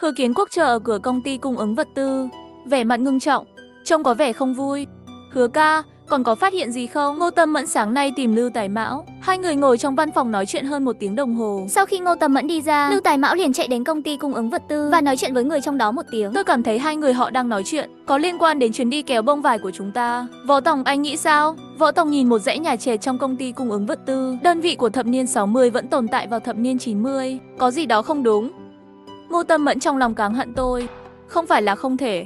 Hứa Kiến Quốc chờ ở cửa công ty cung ứng vật tư, vẻ mặt ngưng trọng, trông có vẻ không vui. Hứa ca, còn có phát hiện gì không? Ngô Tâm Mẫn sáng nay tìm Lưu Tài Mão. Hai người ngồi trong văn phòng nói chuyện hơn 1 tiếng đồng hồ. Sau khi Ngô Tâm Mẫn đi ra, Lưu Tài Mão liền chạy đến công ty cung ứng vật tư và nói chuyện với người trong đó 1 tiếng. Tôi cảm thấy hai người họ đang nói chuyện có liên quan đến chuyến đi kéo bông vải của chúng ta. Võ Tổng, anh nghĩ sao? Võ Tổng nhìn một dãy nhà trệt trong công ty cung ứng vật tư. Đơn vị của thập niên 60 vẫn tồn tại vào thập niên 90. Có gì đó không đúng. Ngô Tâm Mẫn trong lòng càng hận tôi. Không phải là không thể.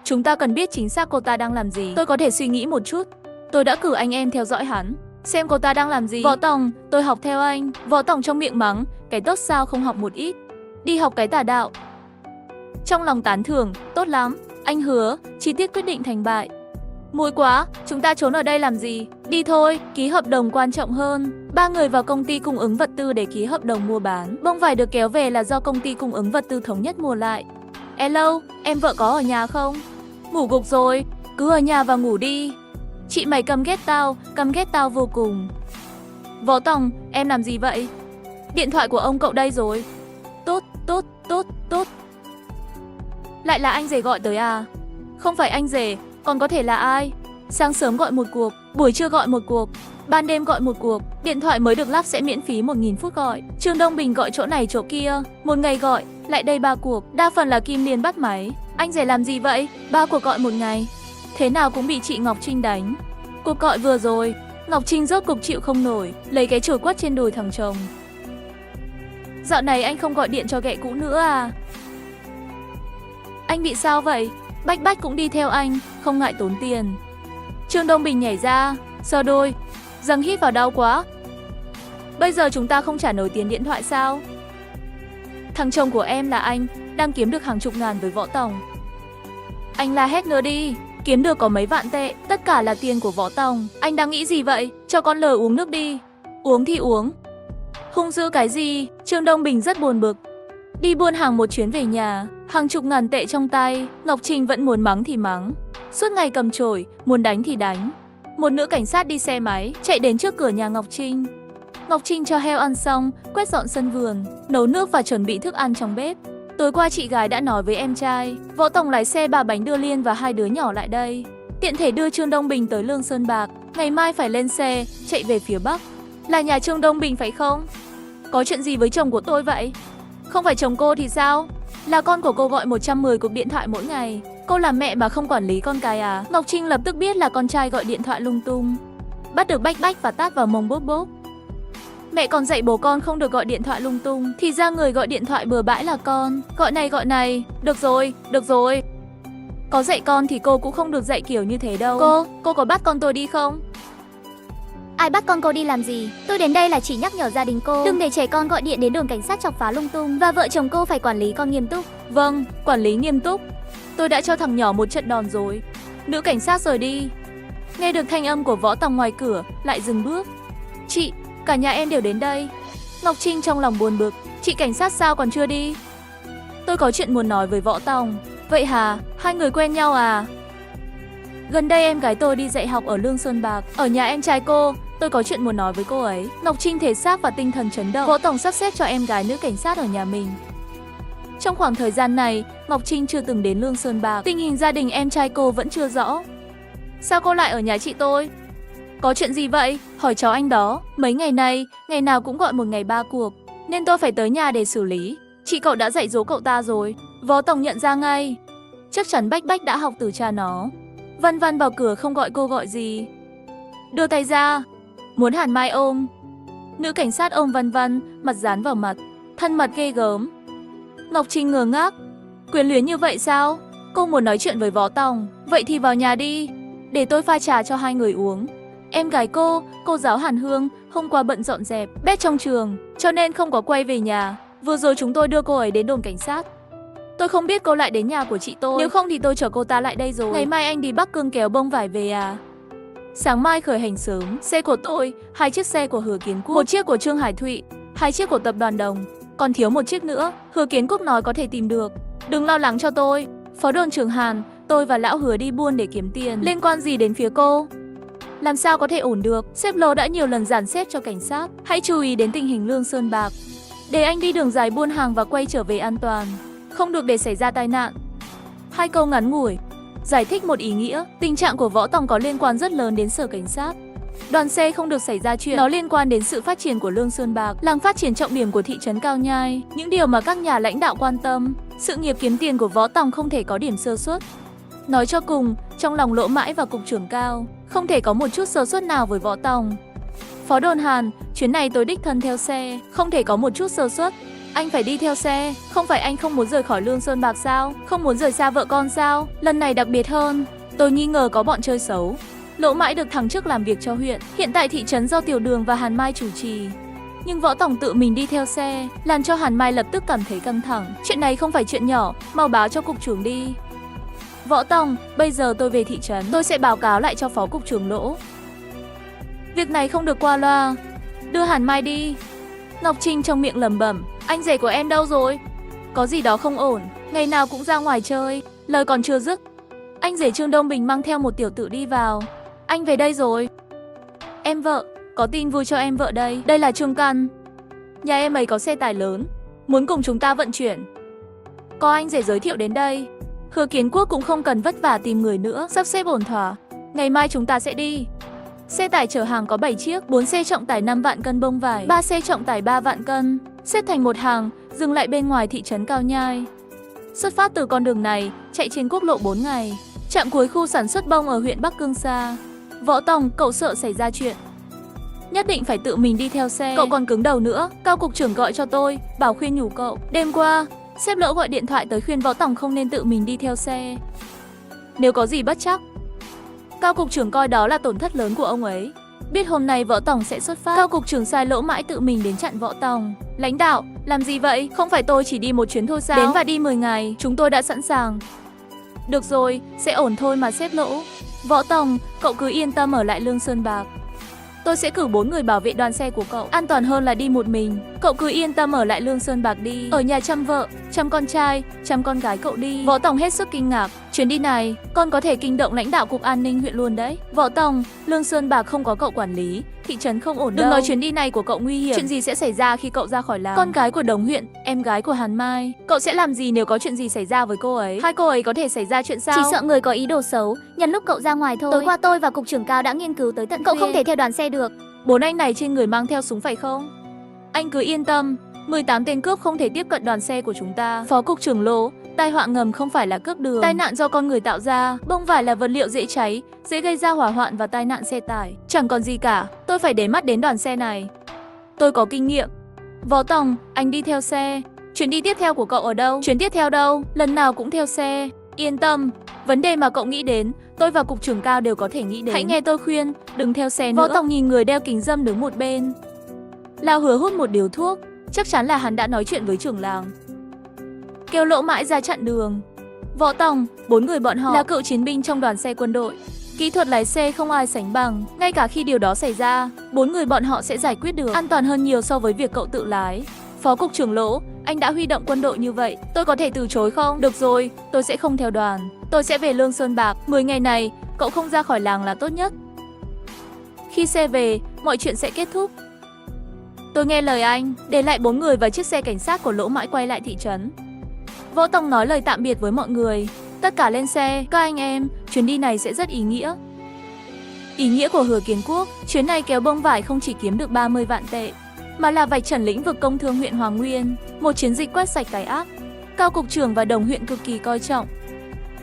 Chúng ta cần biết chính xác cô ta đang làm gì. Tôi có thể suy nghĩ một chút. Tôi đã cử anh em theo dõi hắn, xem cô ta đang làm gì. Võ Tổng, tôi học theo anh. Võ Tổng trong miệng mắng, cái tốt sao không học một ít, đi học cái tà đạo. Trong lòng tán thưởng, tốt lắm, anh Hứa, chi tiết quyết định thành bại. Muội quá, chúng ta trốn ở đây làm gì? Đi thôi, ký hợp đồng quan trọng hơn. 3 người vào công ty cung ứng vật tư để ký hợp đồng mua bán. Bông vải được kéo về là do công ty cung ứng vật tư thống nhất mua lại. Hello, em vợ có ở nhà không? Ngủ gục rồi, cứ ở nhà và ngủ đi. Chị mày căm ghét tao vô cùng. Võ Tổng, em làm gì vậy? Điện thoại của ông cậu đây rồi. Tốt. Lại là anh rể gọi tới à? Không phải anh rể, còn có thể là ai? Sáng sớm gọi một cuộc, buổi trưa gọi một cuộc, ban đêm gọi một cuộc. Điện thoại mới được lắp sẽ miễn phí 1000 phút gọi. Trương Đông Bình gọi chỗ này chỗ kia, một ngày gọi, lại đây 3 cuộc. Đa phần là Kim Liên bắt máy. Anh rể làm gì vậy? 3 cuộc gọi một ngày. Thế nào cũng bị chị Ngọc Trinh đánh. Cuộc gọi vừa rồi, Ngọc Trinh rốt cục chịu không nổi, lấy cái chổi quất trên đùi thằng chồng. Dạo này anh không gọi điện cho ghẹ cũ nữa à? Anh bị sao vậy? Bách Bách cũng đi theo anh, không ngại tốn tiền. Trương Đông Bình nhảy ra, sờ đôi, dâng hít vào đau quá. Bây giờ chúng ta không trả nổi tiền điện thoại sao? Thằng chồng của em là anh, đang kiếm được hàng chục ngàn với Võ Tổng. Anh la hét nữa đi. Kiếm được có mấy vạn tệ, tất cả là tiền của Võ Tổng. Anh đang nghĩ gì vậy? Cho con lờ uống nước đi. Uống thì uống. Hung dữ cái gì? Trương Đông Bình rất buồn bực. Đi buôn hàng một chuyến về nhà, hàng chục ngàn tệ trong tay, Ngọc Trinh vẫn muốn mắng thì mắng. Suốt ngày cầm chổi, muốn đánh thì đánh. Một nữ cảnh sát đi xe máy, chạy đến trước cửa nhà Ngọc Trinh. Ngọc Trinh cho heo ăn xong, quét dọn sân vườn, nấu nước và chuẩn bị thức ăn trong bếp. Tối qua chị gái đã nói với em trai, Võ Tổng lái xe 3 bánh đưa Liên và 2 đứa nhỏ lại đây. Tiện thể đưa Trương Đông Bình tới Lương Sơn Bạc, ngày mai phải lên xe, chạy về phía Bắc. Là nhà Trương Đông Bình phải không? Có chuyện gì với chồng của tôi vậy? Không phải chồng cô thì sao? Là con của cô gọi 110 cuộc điện thoại mỗi ngày. Cô làm mẹ mà không quản lý con cái à? Ngọc Trinh lập tức biết là con trai gọi điện thoại lung tung. Bắt được Bách Bách và tát vào mông bốp bốp. Mẹ còn dạy bố con không được gọi điện thoại lung tung, thì ra người gọi điện thoại bừa bãi là con. Gọi này, được rồi. Có dạy con thì cô cũng không được dạy kiểu như thế đâu. Cô có bắt con tôi đi không? Ai bắt con cô đi làm gì? Tôi đến đây là chỉ nhắc nhở gia đình cô, đừng để trẻ con gọi điện đến đồn cảnh sát chọc phá lung tung, và vợ chồng cô phải quản lý con nghiêm túc. Vâng, quản lý nghiêm túc. Tôi đã cho thằng nhỏ một trận đòn rồi. Nữ cảnh sát rời đi. Nghe được thanh âm của Võ Tổng ngoài cửa, lại dừng bước. Chị, cả nhà em đều đến đây. Ngọc Trinh trong lòng buồn bực. Chị cảnh sát sao còn chưa đi? Tôi có chuyện muốn nói với Võ Tổng. Vậy hả? Hai người quen nhau à? Gần đây em gái tôi đi dạy học ở Lương Sơn Bạc, ở nhà em trai cô. Tôi có chuyện muốn nói với cô ấy. Ngọc Trinh thể xác và tinh thần chấn động. Võ Tổng sắp xếp cho em gái nữ cảnh sát ở nhà mình. Trong khoảng thời gian này, Ngọc Trinh chưa từng đến Lương Sơn Bạc. Tình hình gia đình em trai cô vẫn chưa rõ. Sao cô lại ở nhà chị tôi? Có chuyện gì vậy? Hỏi cháu anh đó. Mấy ngày nay, ngày nào cũng gọi một ngày 3 cuộc, nên tôi phải tới nhà để xử lý. Chị cậu đã dạy dỗ cậu ta rồi. Võ Tổng nhận ra ngay. Chắc chắn Bách Bách đã học từ cha nó. Văn Văn vào cửa không gọi cô gọi gì. Đưa tay ra. Muốn Hàn Mai ôm. Nữ cảnh sát ôm Văn Văn, mặt dán vào mặt. Thân mật ghê gớm. Ngọc Trinh ngơ ngác. Quyến luyến như vậy sao? Cô muốn nói chuyện với Võ Tổng. Vậy thì vào nhà đi, để tôi pha trà cho hai người uống. Em gái cô giáo Hàn Hương, hôm qua bận dọn dẹp bếp trong trường, cho nên không có quay về nhà. Vừa rồi chúng tôi đưa cô ấy đến đồn cảnh sát. Tôi không biết cô lại đến nhà của chị tôi. Nếu không thì tôi chở cô ta lại đây rồi. Ngày mai anh đi Bắc Cương kéo bông vải về à? Sáng mai khởi hành sớm. Xe của tôi, 2 chiếc xe của Hứa Kiến Quốc, 1 chiếc của Trương Hải Thụy, 2 chiếc của tập đoàn Đồng. Còn thiếu 1 chiếc nữa. Hứa Kiến Quốc nói có thể tìm được. Đừng lo lắng cho tôi. Phó đồn trưởng Hàn, tôi và lão Hứa đi buôn để kiếm tiền. Liên quan gì đến phía cô? Làm sao có thể ổn được? Sếp Lô đã nhiều lần dàn xếp cho cảnh sát. Hãy chú ý đến tình hình Lương Sơn Bạc, để anh đi đường dài buôn hàng và quay trở về an toàn. không được để xảy ra tai nạn. 2 câu ngắn ngủi, giải thích một ý nghĩa. Tình trạng của Võ Tòng có liên quan rất lớn đến sở cảnh sát. Đoàn xe không được xảy ra chuyện, nó liên quan đến sự phát triển của Lương Sơn Bạc, làng phát triển trọng điểm của thị trấn Cao Nhai, những điều mà các nhà lãnh đạo quan tâm. Sự nghiệp kiếm tiền của Võ Tòng không thể có điểm sơ suất. Nói cho cùng, trong lòng Lỗ Mãi và cục trưởng Cao, không thể có một chút sơ suất nào với Võ Tòng. Phó đồn Hàn, chuyến này tôi đích thân theo xe, không thể có một chút sơ suất. Anh phải đi theo xe, không phải anh không muốn rời khỏi Lương Sơn Bạc sao? Không muốn rời xa vợ con sao? Lần này đặc biệt hơn, tôi nghi ngờ có bọn chơi xấu. Lỗ Mãi được thăng chức làm việc cho huyện, hiện tại thị trấn do Tiểu Đường và Hàn Mai chủ trì. Nhưng Võ Tòng tự mình đi theo xe, làm cho Hàn Mai lập tức cảm thấy căng thẳng. Chuyện này không phải chuyện nhỏ, mau báo cho cục trưởng đi. Võ Tòng, bây giờ tôi về thị trấn, tôi sẽ báo cáo lại cho phó cục trưởng Lỗ. Việc này không được qua loa. Đưa Hàn Mai đi. Ngọc Trinh trong miệng lẩm bẩm, anh rể của em đâu rồi? Có gì đó không ổn, ngày nào cũng ra ngoài chơi. Lời còn chưa dứt, anh rể Trương Đông Bình mang theo một tiểu tử đi vào. Anh về đây rồi. Em vợ, có tin vui cho em vợ đây. Đây là Trương Căn. Nhà em ấy có xe tải lớn, muốn cùng chúng ta vận chuyển. Có anh rể giới thiệu đến đây. Hứa Kiến Quốc cũng không cần vất vả tìm người nữa, sắp xếp ổn thỏa. Ngày mai chúng ta sẽ đi. Xe tải chở hàng có 7 chiếc, 4 xe trọng tải 5 vạn cân bông vải, 3 xe trọng tải 3 vạn cân, xếp thành một hàng, dừng lại bên ngoài thị trấn Cao Nhai. Xuất phát từ con đường này, chạy trên quốc lộ 4 ngày, chạm cuối khu sản xuất bông ở huyện Bắc Cương Sa. Võ Tòng, cậu sợ xảy ra chuyện. Nhất định phải tự mình đi theo xe. Cậu còn cứng đầu nữa, Cao cục trưởng gọi cho tôi, bảo khuyên nhủ cậu. Đêm qua, sếp Lỗ gọi điện thoại tới khuyên Võ Tòng không nên tự mình đi theo xe. Nếu có gì bất trắc, Cao cục trưởng coi đó là tổn thất lớn của ông ấy. Biết hôm nay Võ Tòng sẽ xuất phát, Cao cục trưởng sai Lỗ Mãi tự mình đến chặn Võ Tòng. Lãnh đạo, làm gì vậy? Không phải tôi chỉ đi một chuyến thôi sao? Đến và đi 10 ngày, chúng tôi đã sẵn sàng. Được rồi, sẽ ổn thôi mà sếp Lỗ. Võ Tòng, cậu cứ yên tâm ở lại Lương Sơn Bạc. Tôi sẽ cử 4 người bảo vệ đoàn xe của cậu, an toàn hơn là đi một mình. Cậu cứ yên tâm ở lại Lương Sơn Bạc đi. Ở nhà chăm vợ, chăm con trai, chăm con gái cậu đi. Võ Tòng hết sức kinh ngạc. Chuyến đi này, con có thể kinh động lãnh đạo cục an ninh huyện luôn đấy. Võ Tòng, Lương Sơn Bạc không có cậu quản lý, thị trấn không ổn đâu. Đừng nói chuyến đi này của cậu nguy hiểm. Chuyện gì sẽ xảy ra khi cậu ra khỏi làng? Con gái của Đồng huyện, em gái của Hàn Mai. Cậu sẽ làm gì nếu có chuyện gì xảy ra với cô ấy? Hai cô ấy có thể xảy ra chuyện sao? Chỉ sợ người có ý đồ xấu, nhân lúc cậu ra ngoài thôi. Tối qua tôi và cục trưởng Cao đã nghiên cứu tới tận cậu không thể theo đoàn xe được. 4 anh này trên người mang theo súng phải không? Anh cứ yên tâm, 18 tên cướp không thể tiếp cận đoàn xe của chúng ta. Phó cục trưởng Lỗ, tai họa ngầm không phải là cướp đường, tai nạn do con người tạo ra. Bông vải là vật liệu dễ cháy, dễ gây ra hỏa hoạn và tai nạn xe tải. Chẳng còn gì cả, tôi phải để mắt đến đoàn xe này. Tôi có kinh nghiệm. Võ Tòng, anh đi theo xe. Chuyến đi tiếp theo của cậu ở đâu? Chuyến tiếp theo đâu? Lần nào cũng theo xe. Yên tâm, vấn đề mà cậu nghĩ đến, tôi và cục trưởng Cao đều có thể nghĩ đến. Hãy nghe tôi khuyên, đừng theo xe nữa. Võ Tòng nhìn người đeo kính râm đứng một bên. Lao Hứa hút một điếu thuốc, chắc chắn là hắn đã nói chuyện với trưởng làng. Kêu Lỗ Mãi ra chặn đường. Võ Tòng, 4 người bọn họ là cựu chiến binh trong đoàn xe quân đội. Kỹ thuật lái xe không ai sánh bằng, ngay cả khi điều đó xảy ra, 4 người bọn họ sẽ giải quyết được, an toàn hơn nhiều so với việc cậu tự lái. Phó cục trưởng Lỗ, anh đã huy động quân đội như vậy, tôi có thể từ chối không? Được rồi, tôi sẽ không theo đoàn. Tôi sẽ về Lương Sơn Bạc, 10 ngày này, cậu không ra khỏi làng là tốt nhất. Khi xe về, mọi chuyện sẽ kết thúc. Tôi nghe lời anh, để lại 4 người và chiếc xe cảnh sát của Lỗ Mãi quay lại thị trấn. Võ Tòng nói lời tạm biệt với mọi người. Tất cả lên xe, các anh em, chuyến đi này sẽ rất ý nghĩa. Ý nghĩa của Hứa Kiến Quốc, chuyến này kéo bông vải không chỉ kiếm được 30 vạn tệ, mà là vạch trần lĩnh vực công thương huyện Hoàng Nguyên, một chiến dịch quét sạch cái ác. Cao cục trưởng và Đồng huyện cực kỳ coi trọng.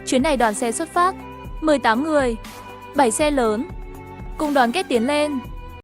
Chuyến này đoàn xe xuất phát, 18 người, 7 xe lớn, cùng đoàn kết tiến lên.